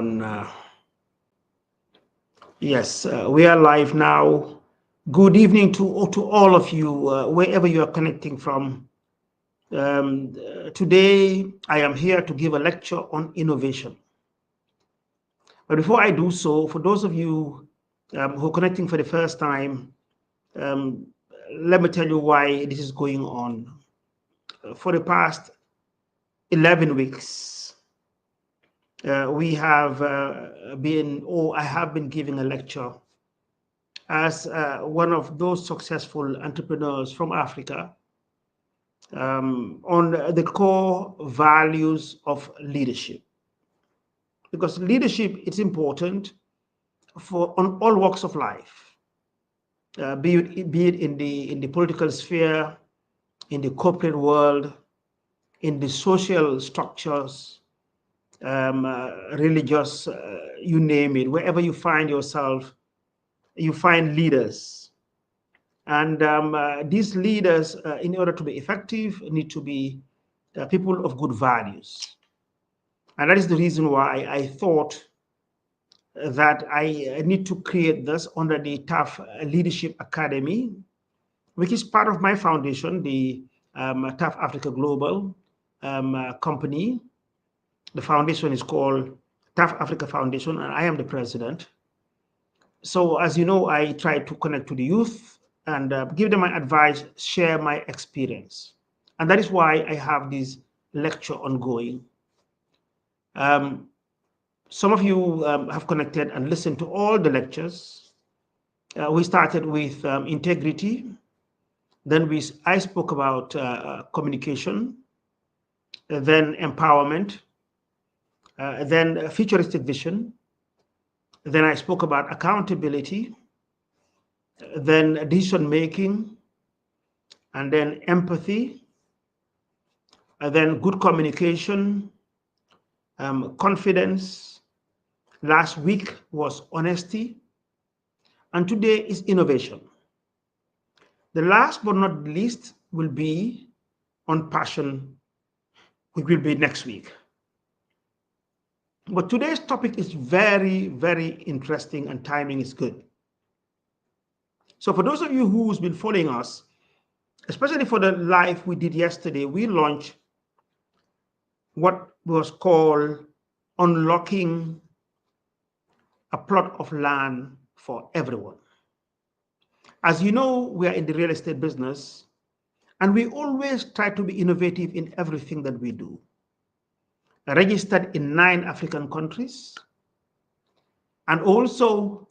on. Yes, we are live now. Good evening to all of you, wherever you are connecting from. Today, I am here to give a lecture on innovation. But before I do so, for those of you who are connecting for the first time, let me tell you why this is going on. For the past 11 weeks, I have been giving a lecture as one of those successful entrepreneurs from Africa on the core values of leadership. Because leadership is important on all walks of life, be it in the political sphere, in the corporate world, in the social structures, religious, you name it. Wherever you find yourself, you find leaders. And these leaders, in order to be effective, need to be people of good values. And that is the reason why I thought that I need to create this under the TAF Leadership Academy, which is part of my foundation, the TAF Africa Global company. The foundation is called TAF Africa Foundation, and I am the president. So as you know, I try to connect to the youth and give them my advice, share my experience. And that is why I have this lecture ongoing. Some of you have connected and listened to all the lectures. We started with integrity. Then I spoke about communication, then empowerment, then futuristic vision. Then I spoke about accountability, then decision making, and then empathy, and then good communication, confidence. Last week was honesty, and today is innovation. The last but not least will be on passion, which will be next week. But today's topic is very, very interesting, and timing is good. So for those of you who's been following us, especially for the live we did yesterday, we launched what was called Unlocking a Plot of Land for Everyone. As you know, we are in the real estate business, and we always try to be innovative in everything that we do. Registered in 9 African countries, and also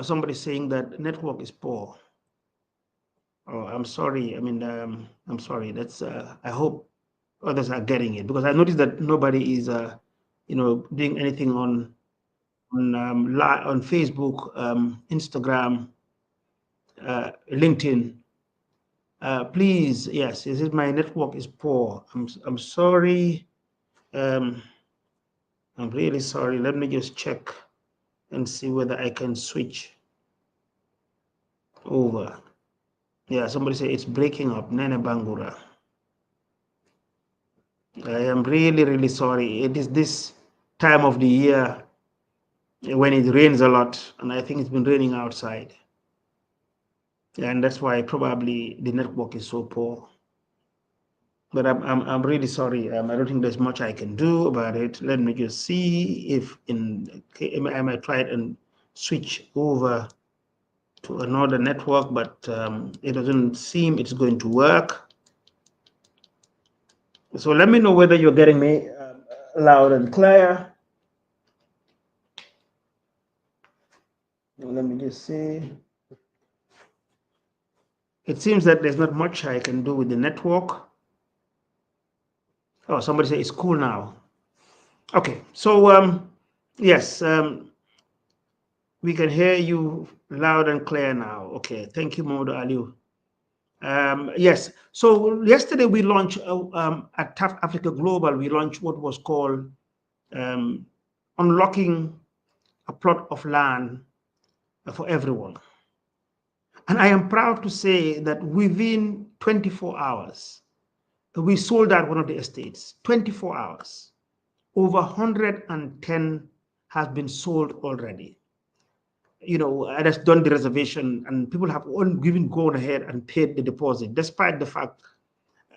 somebody saying that network is poor. Oh, I'm sorry. I mean, I'm sorry. That's. I hope others are getting it, because I noticed that nobody is, doing anything on Facebook, Instagram, LinkedIn. Please, yes, is it my network is poor? I'm sorry. I'm really sorry. Let me just check and see whether I can switch over. Yeah, somebody say it's breaking up. Nene Bangura. I am really, really sorry. It is this time of the year when it rains a lot, and I think it's been raining outside. And that's why probably the network is so poor. But I'm really sorry. I don't think there's much I can do about it. Let me just see if I might try it and switch over to another network, but it doesn't seem it's going to work. So let me know whether you're getting me loud and clear. Let me just see. It seems that there's not much I can do with the network. Oh, somebody say it's cool now. Okay, so yes, we can hear you loud and clear now. Okay, thank you, Modo Aliu. Yes, so yesterday we launched at TAF Africa Global, we launched what was called Unlocking a Plot of Land for Everyone. And I am proud to say that within 24 hours, we sold out one of the estates, 24 hours. over 110 has been sold already. And has done the reservation, and people have all even gone ahead and paid the deposit, despite the fact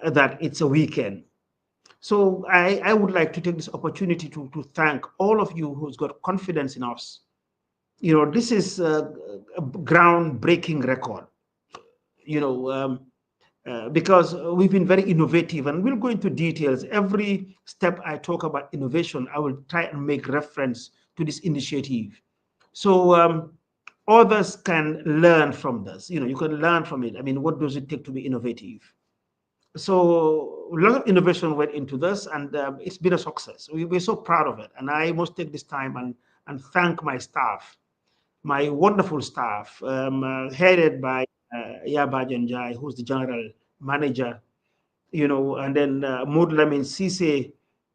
that it's a weekend. So I would like to take this opportunity to thank all of you who's got confidence in us. This is a groundbreaking record, because we've been very innovative, and we'll go into details. Every step I talk about innovation, I will try and make reference to this initiative. So others can learn from this. You can learn from it. I mean, what does it take to be innovative? So a lot of innovation went into this, and it's been a success. We're so proud of it. And I must take this time and thank my staff, my wonderful staff, headed by Yabajan Jai, who's the general manager, and then Maud Lamin Sise,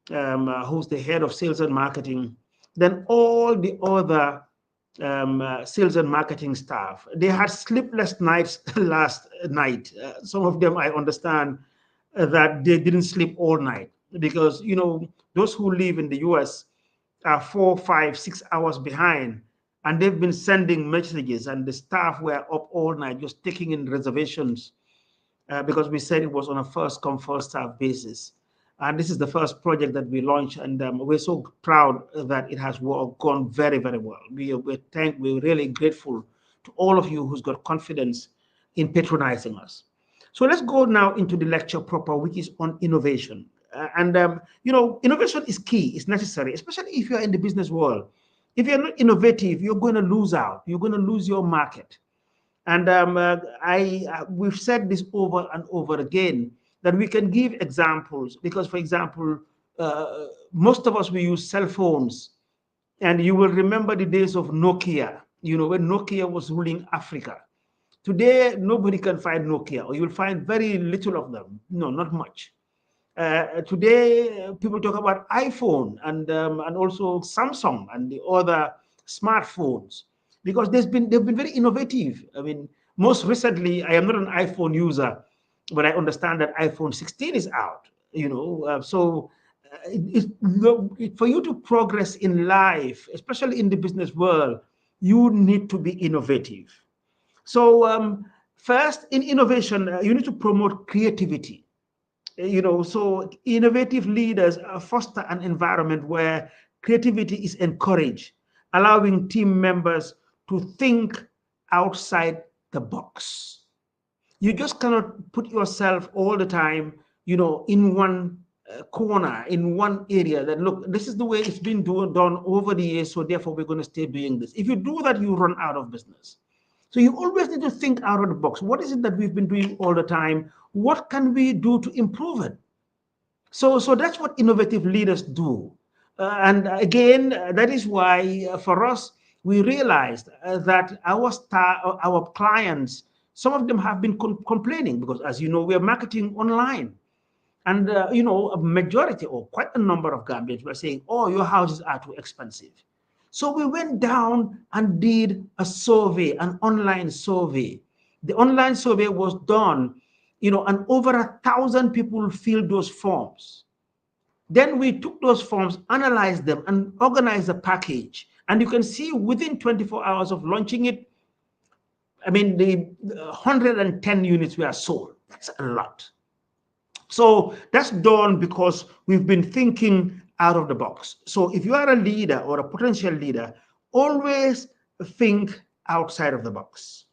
who's the head of sales and marketing, then all the other sales and marketing staff. They had sleepless nights last night. Some of them, I understand, that they didn't sleep all night because, those who live in the US are 4, 5, 6 hours behind, and they've been sending messages, and the staff were up all night just taking in reservations because we said it was on a first come, first serve basis. And this is the first project that we launched, and we're so proud that it has gone very, very well. We're really grateful to all of you who's got confidence in patronizing us. So let's go now into the lecture proper, which is on innovation. Innovation is key, it's necessary, especially if you're in the business world. If you're not innovative, you're going to lose out. You're going to lose your market. And we've said this over and over again, that we can give examples because, for example, most of us, we use cell phones, and you will remember the days of Nokia, when Nokia was ruling Africa. Today, nobody can find Nokia, or you'll find very little of them. No, not much. Today, people talk about iPhone and also Samsung and the other smartphones, because they've been very innovative. I mean, most recently, I am not an iPhone user, but I understand that iPhone 16 is out. For you to progress in life, especially in the business world, you need to be innovative. So first, in innovation, you need to promote creativity. So innovative leaders foster an environment where creativity is encouraged, allowing team members to think outside the box. You just cannot put yourself all the time, in one corner, in one area that, look, this is the way it's been done over the years, so therefore we're going to stay doing this. If you do that, you run out of business. So you always need to think out of the box. What is it that we've been doing all the time? What can we do to improve it? So that's what innovative leaders do. And again, that is why for us, we realized that our clients, some of them have been complaining because, as you know, we are marketing online. And, a majority or quite a number of Gambians were saying, oh, your houses are too expensive. So we went down and did a survey, an online survey. The online survey was done, and over 1,000 people filled those forms. Then we took those forms, analyzed them, and organized a package. And you can see within 24 hours of launching it, I mean, the 110 units were sold. That's a lot. So that's done because we've been thinking out of the box. So if you are a leader or a potential leader, always think outside of the box.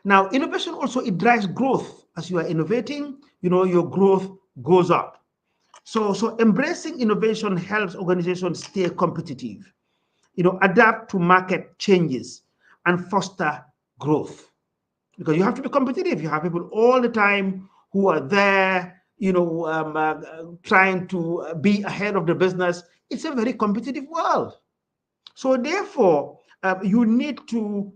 Now, innovation also, it drives growth. As you are innovating, your growth goes up. So embracing innovation helps organizations stay competitive, adapt to market changes and foster growth. Because you have to be competitive. You have people all the time who are there, trying to be ahead of the business. It's a very competitive world. So therefore, you need to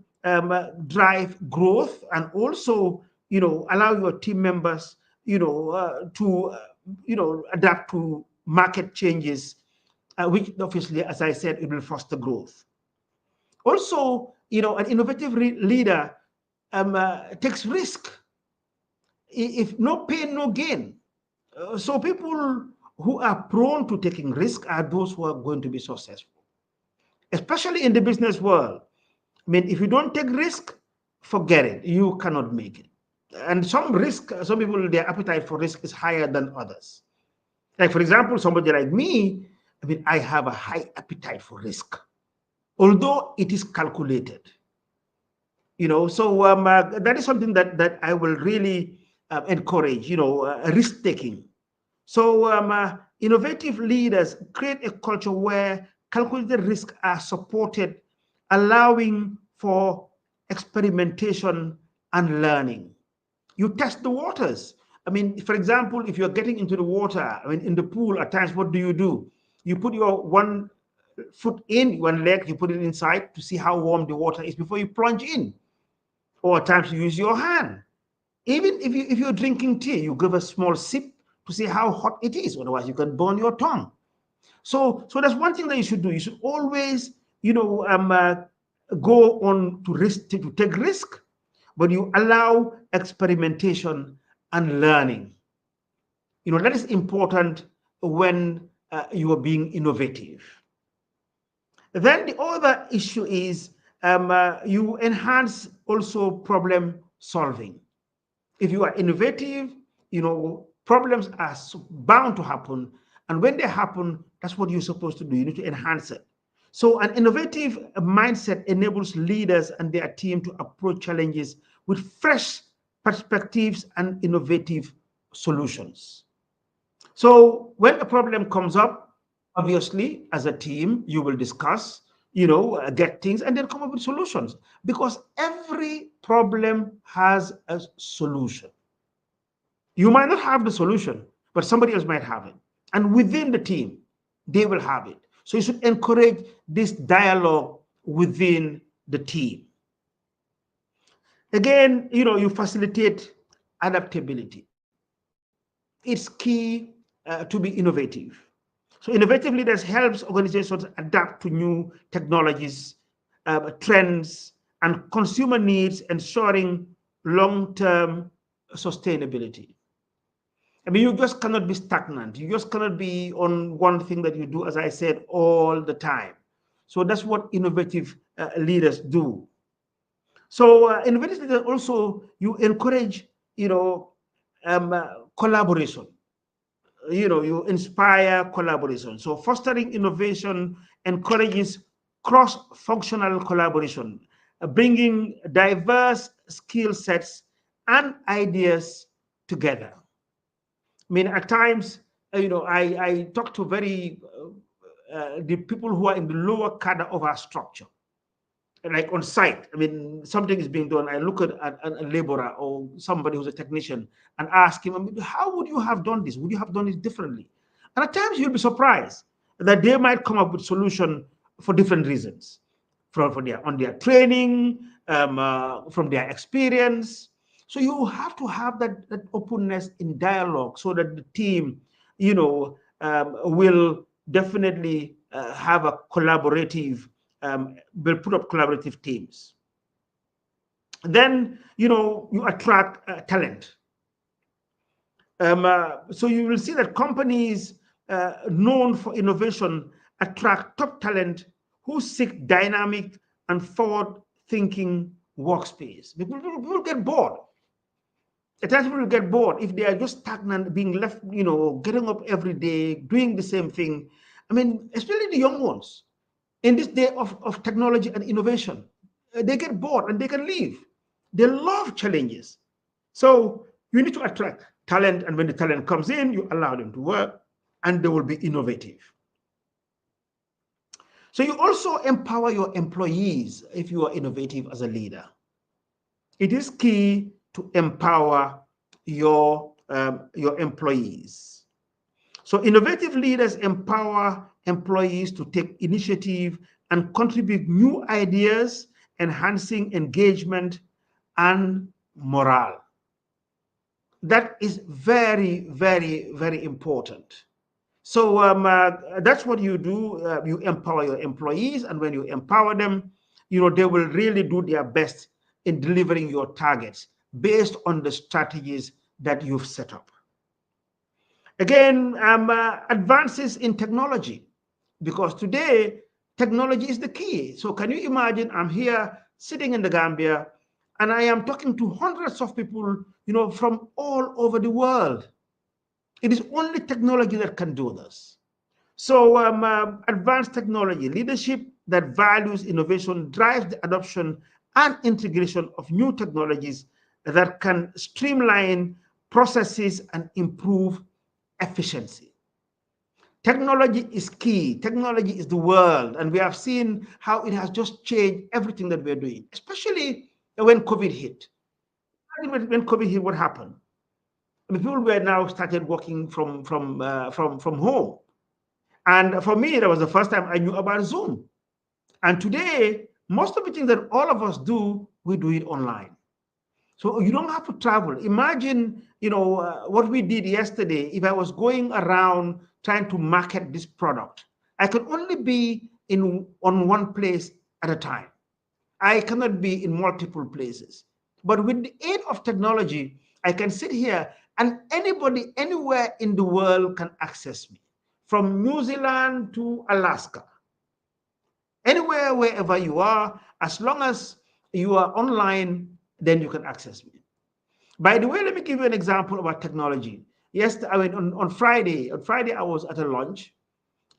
drive growth and also, allow your team members, to, adapt to market changes, which obviously, as I said, it will foster growth. Also, an innovative leader takes risk. If no pain, no gain. So people who are prone to taking risk are those who are going to be successful, especially in the business world. I mean, if you don't take risk, forget it. You cannot make it. And some risk, some people, their appetite for risk is higher than others. Like, for example, somebody like me, I mean, I have a high appetite for risk, although it is calculated. So that is something that I will really encourage, risk taking. So innovative leaders create a culture where calculated risks are supported, allowing for experimentation and learning. You test the waters. I mean, for example, if you're getting into the water, I mean, in the pool, at times, what do? You put your one foot in, one leg, you put it inside to see how warm the water is before you plunge in. Or at times you use your hand. Even if you're drinking tea, you give a small sip to see how hot it is. Otherwise, you can burn your tongue. So that's one thing that you should do. You should always, go on to risk to take risk, but you allow experimentation and learning. That is important when you are being innovative. Then the other issue is you enhance also problem solving. If you are innovative, problems are bound to happen. And when they happen, that's what you're supposed to do. You need to enhance it. So an innovative mindset enables leaders and their team to approach challenges with fresh perspectives and innovative solutions. So when a problem comes up, obviously, as a team, you will discuss, get things and then come up with solutions, because every problem has a solution. You might not have the solution, but somebody else might have it. And within the team, they will have it. So you should encourage this dialogue within the team. Again, you facilitate adaptability. It's key to be innovative. So innovative leaders helps organizations adapt to new technologies, trends, and consumer needs, ensuring long-term sustainability. I mean, you just cannot be stagnant. You just cannot be on one thing that you do, as I said, all the time. So that's what innovative leaders do. So innovative leaders also, you encourage, collaboration. You inspire collaboration. So fostering innovation encourages cross-functional collaboration, bringing diverse skill sets and ideas together. I mean, at times, I talk to the people who are in the lower cadre of our structure, like on site. I mean, something is being done. I look at a laborer or somebody who's a technician and ask him, I mean, how would you have done this? Would you have done it differently? And at times you'll be surprised that they might come up with solution for different reasons, from their training, from their experience. So you have to have that openness in dialogue so that the team, will definitely have a collaborative, will put up collaborative teams. Then, you attract talent. So you will see that companies known for innovation attract top talent who seek dynamic and forward-thinking workspace. People get bored. At times people get bored if they are just stagnant, being left, getting up every day, doing the same thing. I mean, especially the young ones. In this day of technology and innovation, they get bored and they can leave. They love challenges. So you need to attract talent, and when the talent comes in, you allow them to work, and they will be innovative. So you also empower your employees if you are innovative as a leader. It is key to empower your employees. So innovative leaders empower employees to take initiative and contribute new ideas, enhancing engagement and morale. That is very, very, very important. So that's what you do. You empower your employees, and when you empower them, they will really do their best in delivering your targets based on the strategies that you've set up. Again, advances in technology, because today technology is the key. So can you imagine, I'm here sitting in the Gambia and I am talking to hundreds of people, from all over the world. It is only technology that can do this. So advanced technology, leadership that values innovation drives the adoption and integration of new technologies that can streamline processes and improve efficiency. Technology is key. Technology is the world, and we have seen how it has just changed everything that we're doing, especially when COVID hit. When COVID hit, what happened? I mean, people were now started working from home, and for me, that was the first time I knew about Zoom. And today, most of the things that all of us do, we do it online. So you don't have to travel. Imagine, what we did yesterday. If I was going around trying to market this product, I could only be on one place at a time. I cannot be in multiple places. But with the aid of technology, I can sit here and anybody anywhere in the world can access me, from New Zealand to Alaska. Anywhere, wherever you are, as long as you are online, then you can access me. By the way, let me give you an example about technology. Yes, I mean on Friday. On Friday, I was at a lunch,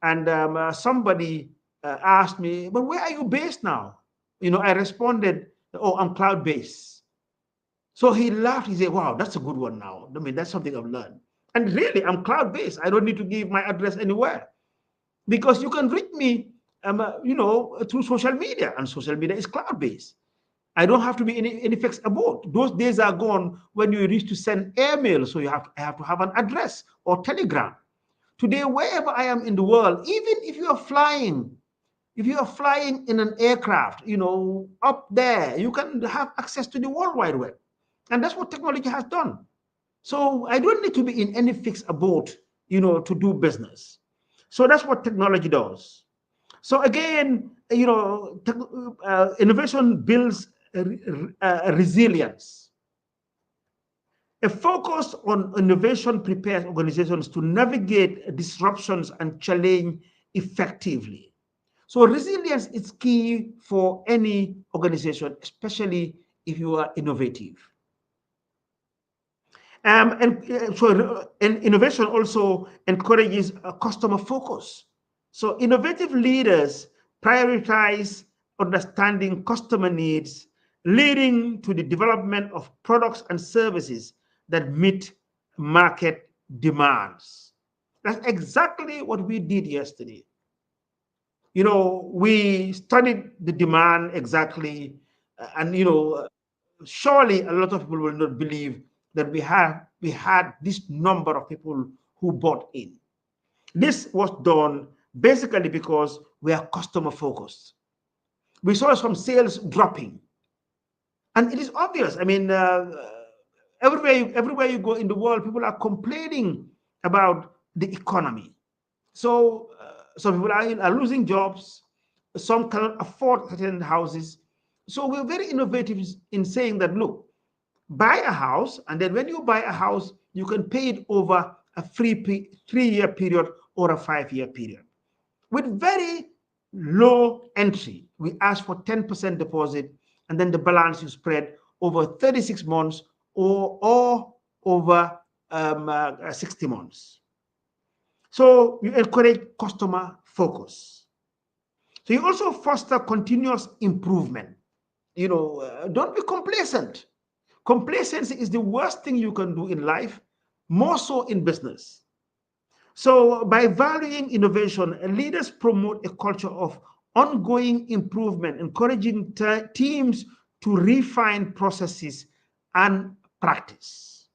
and somebody asked me, "But where are you based now?" I responded, "Oh, I'm cloud-based." So he laughed. He said, "Wow, that's a good one now. I mean, that's something I've learned." And really, I'm cloud-based. I don't need to give my address anywhere, because you can reach me, through social media, and social media is cloud-based. I don't have to be any fixed abode. Those days are gone when you used to send email, so I have to have an address or telegram. Today, wherever I am in the world, even if you are flying, in an aircraft, up there, you can have access to the World Wide Web. And that's what technology has done. So I don't need to be in any fixed abode, to do business. So that's what technology does. So again, innovation builds resilience. A focus on innovation prepares organizations to navigate disruptions and challenge effectively. So resilience is key for any organization, especially if you are innovative. And innovation also encourages a customer focus. So innovative leaders prioritize understanding customer needs, leading to the development of products and services that meet market demands. That's exactly what we did yesterday. We studied the demand exactly, and surely a lot of people will not believe that we had this number of people who bought in. This was done basically because we are customer focused. We saw some sales dropping, and it is obvious. I mean, everywhere you go in the world, people are complaining about the economy. So some people are losing jobs. Some cannot afford certain houses. So we're very innovative in saying that, look, buy a house, and then when you buy a house, you can pay it over a 3-year period or a 5-year period with very low entry. We ask for 10% deposit, and then the balance you spread over 36 months or over 60 months. So you encourage customer focus. So you also foster continuous improvement. Don't be complacent. Complacency is the worst thing you can do in life, more so in business. So by valuing innovation, leaders promote a culture of ongoing improvement, encouraging teams to refine processes and practice.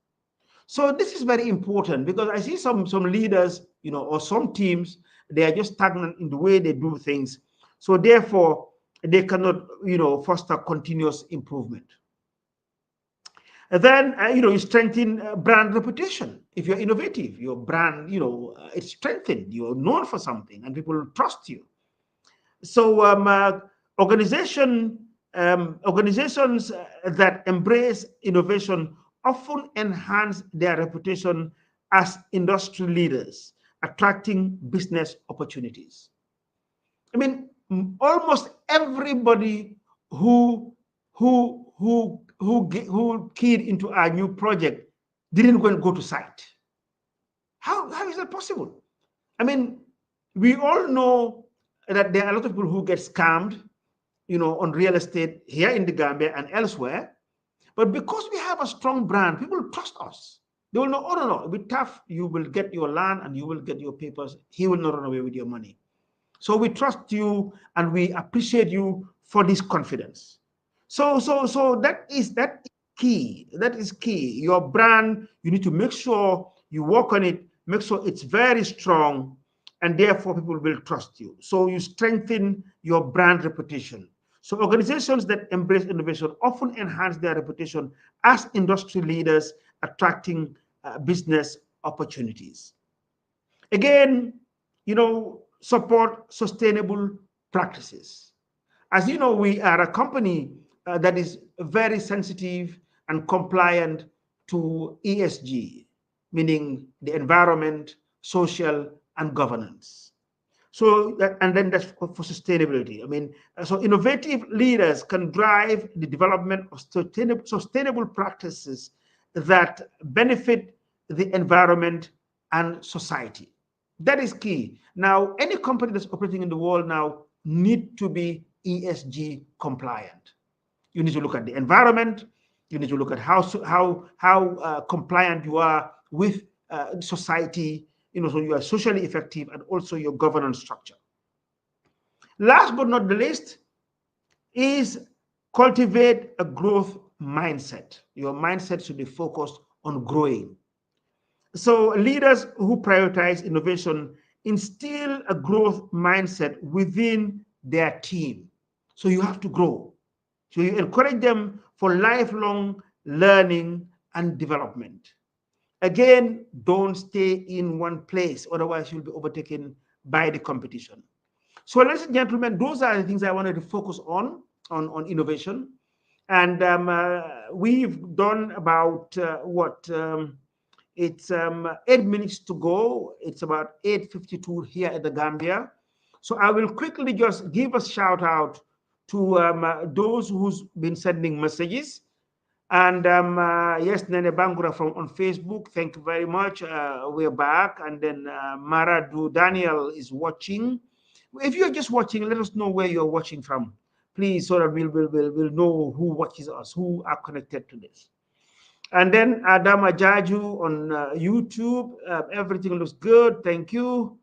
So this is very important, because I see some leaders, or some teams, they are just stagnant in the way they do things. So therefore, they cannot, foster continuous improvement. And then, you strengthen brand reputation. If you're innovative, your brand, it's strengthened. You're known for something, and people trust you. So, organizations that embrace innovation often enhance their reputation as industry leaders, attracting business opportunities. I mean, almost everybody who keyed into our new project didn't go to site. How is that possible? I mean, we all know that there are a lot of people who get scammed, on real estate here in the Gambia and elsewhere. But because we have a strong brand, people trust us. They will know, oh, no, with TAF, you will get your land and you will get your papers. He will not run away with your money. So we trust you and we appreciate you for this confidence. So that is key. That is key. Your brand, you need to make sure you work on it, make sure it's very strong, and therefore people will trust you. So you strengthen your brand reputation. So organizations that embrace innovation often enhance their reputation as industry leaders, attracting business opportunities. Again, support sustainable practices. As you know, we are a company that is very sensitive and compliant to ESG, meaning the environment, social, and governance. So, and then that's for sustainability. I mean, so innovative leaders can drive the development of sustainable practices that benefit the environment and society. That is key. Now, any company that's operating in the world now need to be ESG compliant. You need to look at the environment. You need to look at how compliant you are with society. So you are socially effective, and also your governance structure. Last but not the least is cultivate a growth mindset. Your mindset should be focused on growing. So leaders who prioritize innovation instill a growth mindset within their team. So you have to grow. So you encourage them for lifelong learning and development. Again, don't stay in one place, otherwise you'll be overtaken by the competition. So, ladies and gentlemen, those are the things I wanted to focus on innovation. And we've done about it's 8 minutes to go. It's about 8:52 here at the Gambia. So I will quickly just give a shout out to those who's been sending messages. And yes, Nene Bangura on Facebook, thank you very much. We're back. And then Maradu Daniel is watching. If you're just watching, let us know where you're watching from, please, so that we'll know who watches us, who are connected to this. And then Adama Jaju on YouTube, everything looks good, thank you.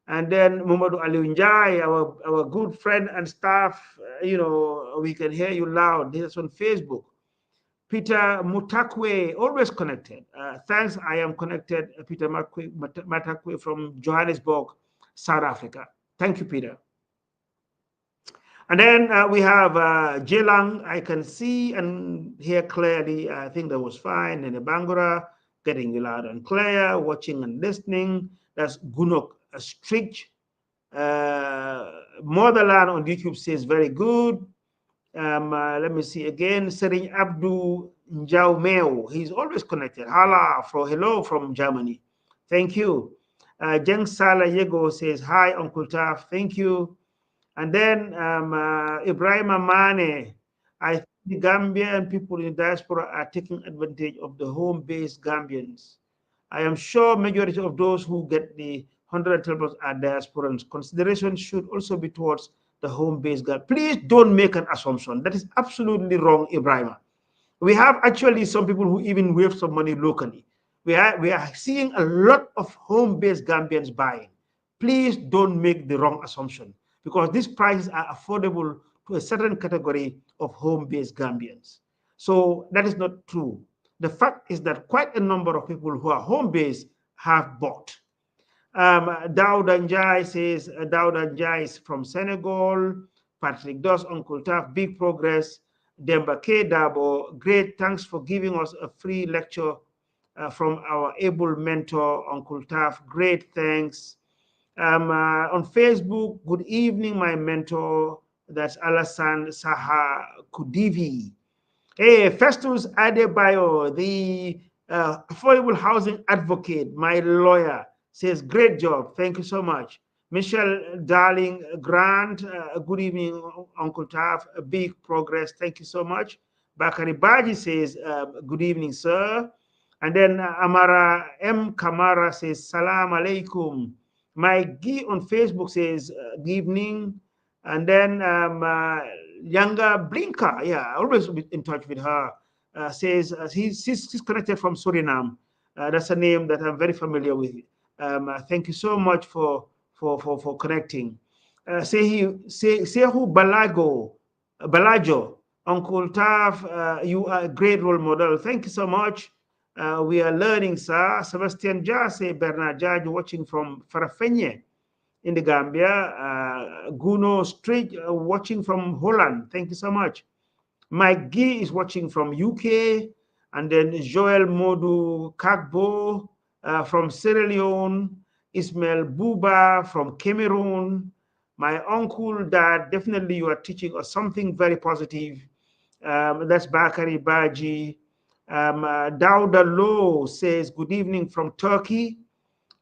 And then Muhammadu Aliunjai, our good friend and staff, we can hear you loud. This is on Facebook. Peter Mutakwe, always connected. Thanks, I am connected. Peter Mutakwe from Johannesburg, South Africa. Thank you, Peter. And then we have Jelang, I can see and hear clearly. I think that was fine. And Bangura, getting you loud and clear, watching and listening. That's Gunok Stritch. Motherland on YouTube says very good. Let me see again. Sering Abdu Njaumeo, he's always connected. Hello from Germany. Thank you. Jeng Sala Yego says, hi, Uncle Taf. Thank you. And then Ibrahim Amane, I think the Gambian people in the diaspora are taking advantage of the home-based Gambians. I am sure majority of those who get the 112 are diasporans. Consideration should also be towards the home-based Gambians. Please don't make an assumption. That is absolutely wrong, Ibrahim. We have actually some people who even wave some money locally. We are seeing a lot of home-based Gambians buying. Please don't make the wrong assumption, because these prices are affordable to a certain category of home-based Gambians. So that is not true. The fact is that quite a number of people who are home-based have bought. Dauda Njai says, Dauda Njai is from Senegal. Patrick Doss, Uncle Taf, big progress. Demba K. Dabo, great, thanks for giving us a free lecture from our able mentor, Uncle Taf. Great, thanks. On Facebook, good evening, my mentor. That's Alassane Saha Kudivi. Hey, Festus Adebayo, the affordable housing advocate, my lawyer, says, great job. Thank you so much. Michelle Darling Grant, good evening, Uncle TAF. A big progress. Thank you so much. Bakari Baji says, good evening, sir. And then Amara M. Kamara says, Salam alaikum. Mike G on Facebook says, good evening. And then Younger Blinker, yeah, always in touch with her, says she's connected from Suriname. That's a name that I'm very familiar with. Thank you so much for connecting. Sehu Balajo, Uncle TAF, you are a great role model. Thank you so much. We are learning, sir. Sebastian Jase Bernard Judge, watching from Farafenye in the Gambia. Guno Street, watching from Holland. Thank you so much. Mike Gee is watching from UK. And then Joel Modu Kagbo from Sierra Leone. Ismail Buba from Cameroon. My uncle, dad, definitely you are teaching us something very positive. That's Bakari Baji. Dauda Low says, good evening from Turkey.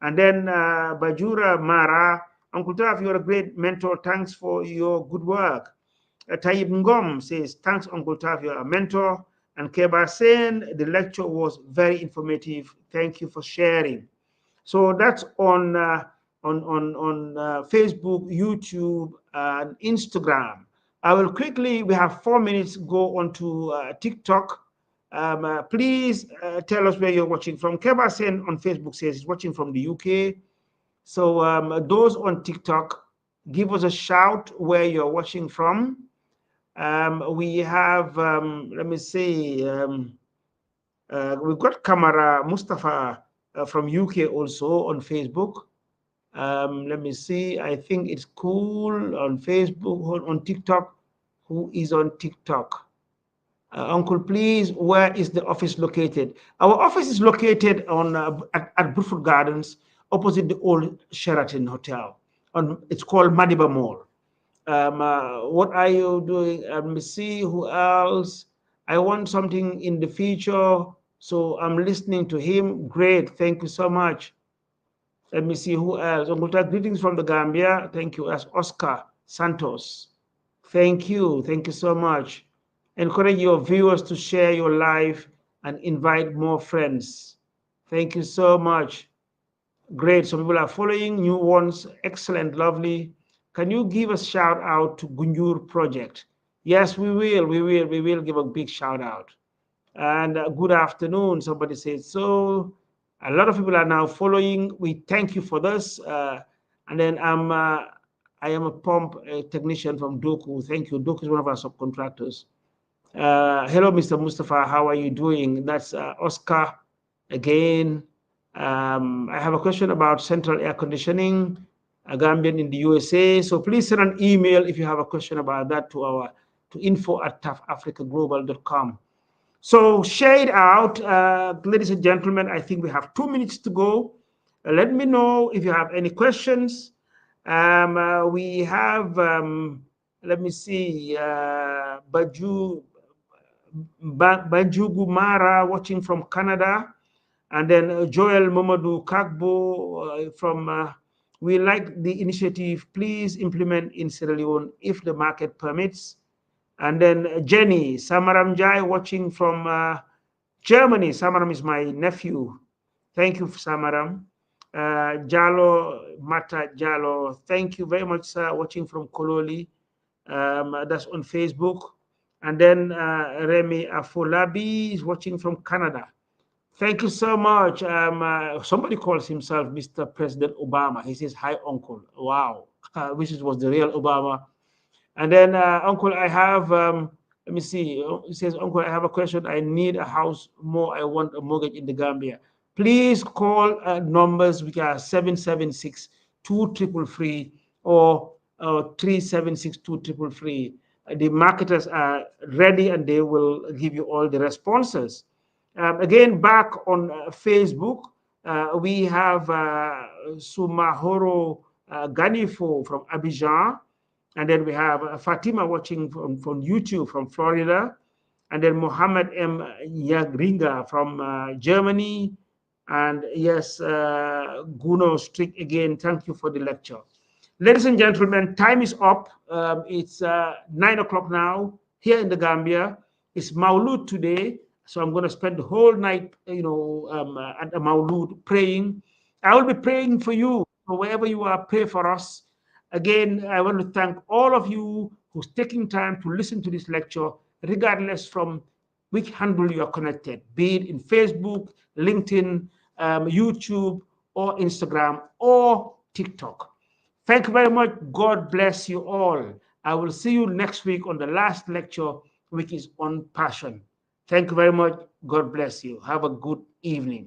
And then Bajura Mara, Uncle Taf, you're a great mentor. Thanks for your good work. Taib Ngom says, thanks, Uncle Taf, you're a mentor. And Keba Sen, the lecture was very informative. Thank you for sharing. So that's on Facebook, YouTube, and Instagram. I will quickly, we have 4 minutes, go on to TikTok. Please tell us where you're watching from. Keba Sen on Facebook says he's watching from the UK. So those on TikTok, give us a shout where you're watching from. We have, let me see, we've got Kamara Mustapha from UK also on Facebook. Let me see, I think it's cool on Facebook, on TikTok. Who is on TikTok? Uncle, please, where is the office located? Our office is located on at Brookfield Gardens, opposite the old Sheraton Hotel. It's called Madiba Mall. What are you doing? Let me see who else. I want something in the future, so I'm listening to him. Great, thank you so much. Let me see who else. Uncle, greetings from the Gambia. Thank you. As Oscar Santos. Thank you so much. Encourage your viewers to share your live and invite more friends. Thank you so much. Great. Some people are following, new ones. Excellent, lovely. Can you give a shout out to Gunjur Project? Yes, we will. We will give a big shout out. And good afternoon. Somebody said so. A lot of people are now following. We thank you for this. And then I am a pump technician from Doku. Thank you. Doku is one of our subcontractors. Hello, Mr. Mustapha. How are you doing? That's Oscar again. I have a question about central air conditioning, Gambian in the USA. So please send an email if you have a question about that to info@tafafricaglobal.com. So share it out, ladies and gentlemen. I think we have 2 minutes to go. Let me know if you have any questions. We have, let me see, Banju Gumara watching from Canada. And then Joel Momadou Kagbo from, we like the initiative, please implement in Sierra Leone if the market permits. And then Jenny Samaram Jai watching from Germany. Samaram is my nephew. Thank you, Samaram. Jalo Mata Jalo, thank you very much, sir, watching from Kololi. That's on Facebook. And then Remy Afolabi is watching from Canada. Thank you so much. Somebody calls himself Mr. President Obama. He says, hi, Uncle. Wow. Which was the real Obama. And then, Uncle, I have, let me see. He says, Uncle, I have a question. I need a house more. I want a mortgage in the Gambia. Please call numbers which are 776-2333 or 376-2333. The marketers are ready and they will give you all the responses. Again, back on Facebook, we have Sumahoro Ganifo from Abidjan. And then we have Fatima watching from YouTube from Florida. And then Mohammed M. Nyagringa from Germany. And yes, Guno Strick again, thank you for the lecture. Ladies and gentlemen, time is up. It's 9 o'clock now here in the Gambia. It's Maulud today, so I'm going to spend the whole night, at the Maulud praying. I will be praying for you. So wherever you are, pray for us. Again, I want to thank all of you who's taking time to listen to this lecture, regardless from which handle you are connected, be it in Facebook, LinkedIn, YouTube, or Instagram, or TikTok. Thank you very much. God bless you all. I will see you next week on the last lecture, which is on passion. Thank you very much. God bless you. Have a good evening.